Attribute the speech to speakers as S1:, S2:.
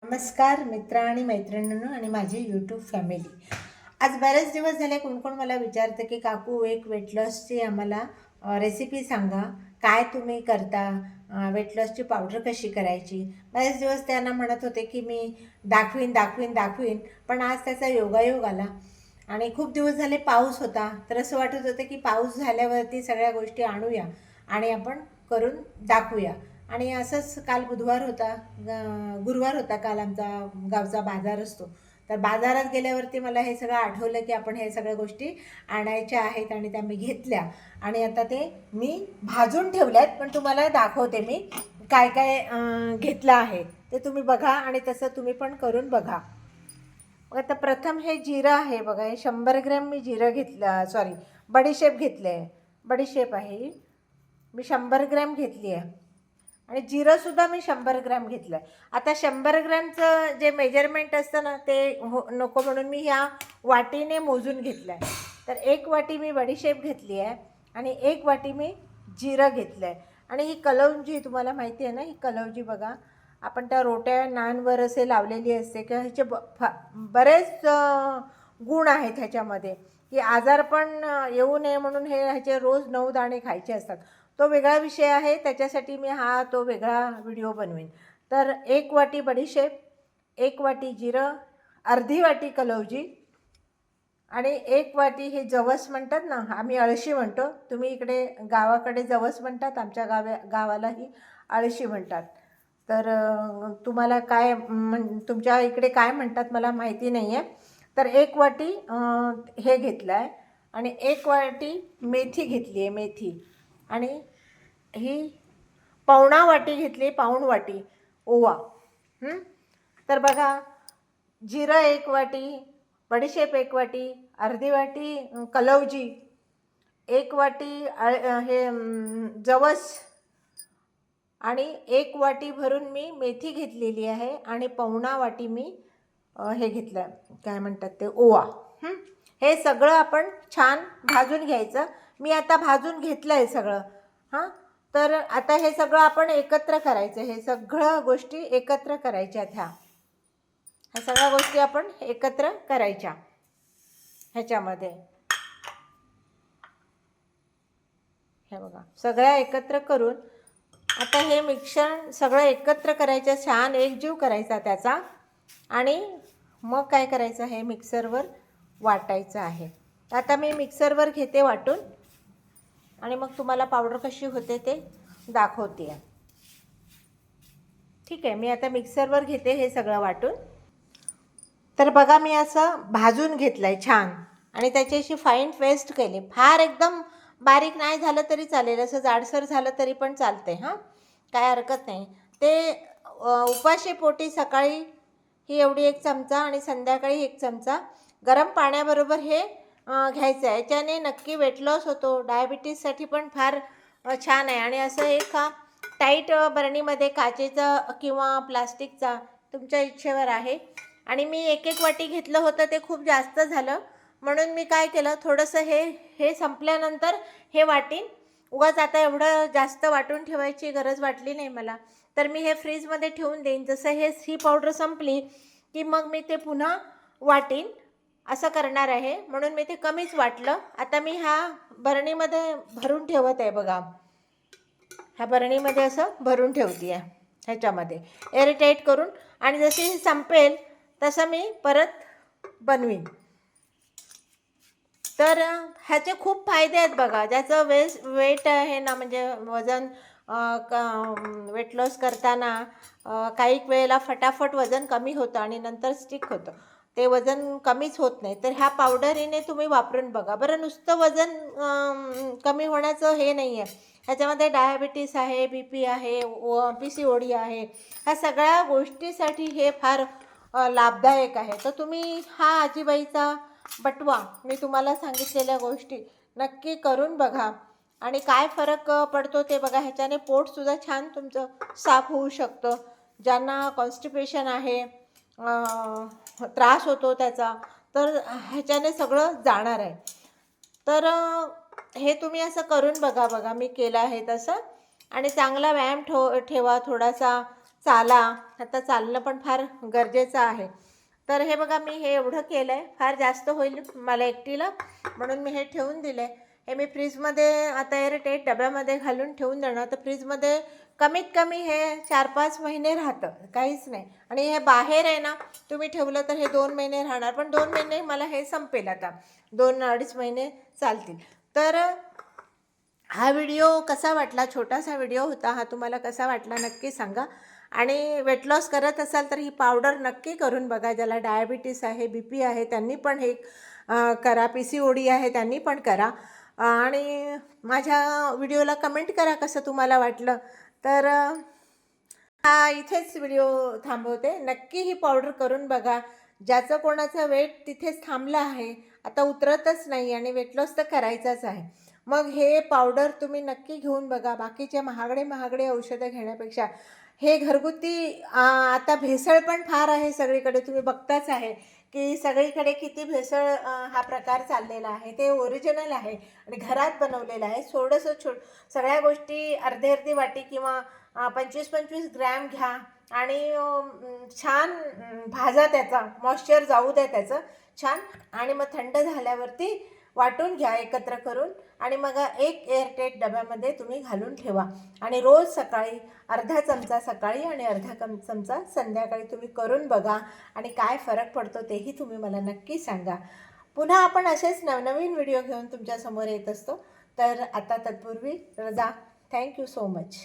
S1: नमस्कार मित्र आणि मैत्रिणींनो आणि माझी यूट्यूब फॅमिली. आज बरेच दिवस झाले कोण कोण मला विचारतं की काकू एक वेट लॉसची आम्हाला रेसिपी सांगा. काय तुम्ही करता, वेट लॉसची पावडर कशी करायची. बरेच दिवस त्यांना म्हणत होते की मी दाखवीन दाखवीन दाखवीन, पण आज त्याचा योगायोग आला आणि खूप दिवस झाले पाऊस होता, तर असं वाटत होतं की पाऊस झाल्यावरती सगळ्या गोष्टी आणूया आणि आपण करून दाखवूया. आणि असंच काल बुधवार होता, गुरुवार होता काल, आमचा गावचा बाजार असतो. तर बाजारात गेल्यावरती मला हे सगळं आठवलं की आपण हे सगळ्या गोष्टी आणायच्या आहेत आणि त्या मी घेतल्या. आणि आता ते मी भाजून ठेवल्यात, पण तुम्हाला दाखवते मी काय काय घेतलं आहे ते तुम्ही बघा आणि तसं तुम्ही पण करून बघा. मग आता प्रथम हे जिरं आहे बघा, हे 100 ग्रॅम मी जिरं घेतलं, सॉरी बडीशेप घेतले आहे. बडीशेप आहे मी 100 ग्रॅम घेतली आहे आणि जिरंसुद्धा मी 100 ग्रॅम घेतलं आहे. आता 100 ग्रॅमचं जे मेजरमेंट असतं ना ते नको म्हणून मी ह्या वाटीने मोजून घेतलं आहे. तर 1 वाटी मी बडीशेप घेतली आहे आणि 1 वाटी मी जिरं घेतलं आहे. आणि ही कलौंजी तुम्हाला माहिती आहे ना, ही कलौंजी बघा आपण त्या रोट्या नानवर असे लावलेली असते किंवा ह्याचे बरेच गुण आहेत ह्याच्यामध्ये, की आजार पण येऊ नये म्हणून ह्याचे रोज 9 दाणे खायचे असतात. तो वेगळा विषय आहे, त्याच्यासाठी मी तो वेगळा व्हिडिओ बनवीन. तर 1 वाटी बडीशेप, 1 वाटी जिरं, अर्धी वाटी कलौजी आणि 1 वाटी हे जवस म्हणतात ना, आम्ही अळशी म्हणतो, तुम्ही इकडे गावाकडे जवस म्हणतात, आमच्या गावालाही अळशी म्हणतात. तर तुम्हाला काय तुमच्या इकडे काय म्हणतात मला माहिती नाही आहे. तर 1 वाटी हे घेतलं आहे आणि 1 वाटी मेथी घेतली आहे, मेथी. आणि ही पावणा वाटी घेतली, पाऊण वाटी ओवा. तर बघा, जिरं 1 वाटी, बडीशेप 1 वाटी, अर्धी वाटी कलौजी, 1 वाटी हे जवस आणि 1 वाटी भरून मी मेथी घेतलेली आहे आणि पावणा वाटी मी हे घेतलं, काय म्हणतात ते, ओवा. हे सगळं आपण छान भाजून घ्यायचं. मी आता भाजून घेतलं आहे सगळं. तर आता हे सगळं आपण एकत्र करायचं. हे सगळं गोष्टी एकत्र करायच्यात. ह्या सगळ्या गोष्टी आपण एकत्र करायच्या ह्याच्यामध्ये. हे बघा, सगळ्या एकत्र करून आता हे मिक्सर सगळं एकत्र करायचं, छान एकजीव करायचा त्याचा. आणि मग काय करायचं, हे मिक्सरवर वाटायचं आहे. आता मी मिक्सरवर घेते वाटून आणि मग तुम्हाला पावडर कशी होते ते दाखवते. ठीक आहे, मी आता मिक्सरवर घेते हे सगळं वाटून. तर बघा, मी असं भाजून घेतलं आहे छान आणि त्याची अशी फाईन पेस्ट केली. फार एकदम बारीक नाही झालं तरी चालेल, असं जाडसर झालं तरी पण चालते. काय हरकत नाही. ते उपाशी पोटी सकाळी ही एवढी 1 चमचा आणि संध्याकाळी 1 चमचा गरम पाण्याबरोबर हे घ्यायचं आहे. याच्याने नक्की वेट लॉस होतो. डायबिटीजसाठी पण फार छान आहे. आणि असं एक टाईट बरणीमध्ये, काचेचा किंवा प्लास्टिकचा, तुमच्या इच्छेवर आहे. आणि मी 1 वाटी घेतलं होतं, ते खूप जास्त झालं म्हणून मी काय केलं, थोडंसं हे संपल्यानंतर हे वाटीन. उगाच आता एवढं जास्त वाटून ठेवायची गरज वाटली नाही मला, तर मी हे फ्रीजमध्ये ठेवून देईन. जसं ही पावडर संपली की मग मी ते पुन्हा वाटीन, असं करणार आहे. म्हणून मी ते कमीच वाटलं. आता मी ह्या बरणीमध्ये भरून ठेवत आहे बघा. ह्या बरणीमध्ये असं भरून ठेवते आहे, ह्याच्यामध्ये एअरटाईट करून. आणि जशी ही संपेल तसं मी परत बनवीन. तर ह्याचे खूप फायदे आहेत बघा. ज्याचं वेट आहे ना, म्हणजे वजन वेट लॉस करताना काही वेळेला फटाफट वजन कमी होतं आणि नंतर स्टिक होतं, ते वजन कमीच होत नाही. तर ह्या पावडरीने तुम्ही वापरून बघा बरं. नुसतं वजन कमी होण्याचं हे नाही आहे, ह्याच्यामध्ये डायबिटीस आहे, BP आहे, PCOD आहे. ह्या सगळ्या गोष्टीसाठी हे फार लाभदायक आहे. तर तुम्ही आजीबाईचा बटवा, मी तुम्हाला सांगितलेल्या गोष्टी नक्की करून बघा आणि काय फरक पडतो ते बघा. ह्याच्याने पोटसुद्धा छान तुमचं साफ होऊ शकतं. ज्यांना कॉन्स्टिपेशन आहे, त्रास होतो त्याचा, तर ह्याच्याने सगळं जाणार आहे. तर हे तुम्ही असं करून बघा. मी केलं आहे तसं. आणि चांगला व्यायाम ठेवा, थोडासा चाला. आता चालणं पण फार गरजेचं आहे. तर हे बघा मी हे एवढं केलं आहे. फार जास्त होईल मला एकटीला, म्हणून मी हे ठेवून दिलं आहे. हे मी फ्रीजमध्ये आता एअरटाईट डब्यामध्ये घालून ठेवून देणार. तर फ्रीजमध्ये कमीत कमी हे 4-5 महिने राहतं, काहीच नाही. आणि हे बाहेर आहे ना, तुम्ही ठेवलं तर हे 2 महिने राहणार. पण 2 महिने मला हे संपेल आता. 2-2.5 महिने चालतील. तर हा व्हिडिओ कसा वाटला? छोटासा व्हिडिओ होता हा. तुम्हाला कसा वाटला नक्की सांगा. आणि वेट लॉस करत असाल तर ही पावडर नक्की करून बघा. ज्याला डायबिटीस आहे, BP आहे, त्यांनी पण हे करा. PCOD आहे त्यांनी पण करा. आणि माझ्या व्हिडिओला कमेंट करा कसं तुम्हाला वाटलं. तर हा इथेच व्हिडिओ थांबवते. नक्की ही पावडर करून बघा. ज्याचं कोणाचं वेट तिथेच थांबलं आहे, आता उतरतच नाही आणि वेट लॉस तर करायचाच आहे, मग हे पावडर तुम्ही नक्की घेऊन बघा. बाकीचे महागडे औषधं घेण्यापेक्षा हे घरगुती आता भेसळ पण फार आहे सगळीकडे. तुम्ही बघताच आहे की सगळीकडे किती भेसळ हा प्रकार चाललेला आहे. ते ओरिजिनल आहे आणि घरात बनवलेलं आहे. थोडंसं सगळ्या गोष्टी अर्धी वाटी किंवा 25-25 ग्रॅम घ्या आणि छान भाजा, त्याचा मॉइश्चर जाऊ द्या त्याचं छान. आणि मग थंड झाल्यावरती वाटून घ्या एकत्र करून. आणि मग एक एअरटाईट डब्यामध्ये तुम्ही घालून ठेवा. आणि रोज सकाळी अर्धा चमचा सकाळी आणि अर्धा चमचा संध्याकाळी तुम्ही करून बघा. आणि काय फरक पडतो तेही तुम्ही मला नक्की सांगा. पुन्हा आपण असेच नवनवीन व्हिडिओ घेऊन तुमच्यासमोर येत असतो. तर आता तत्पूर्वी रजा. Thank you so much.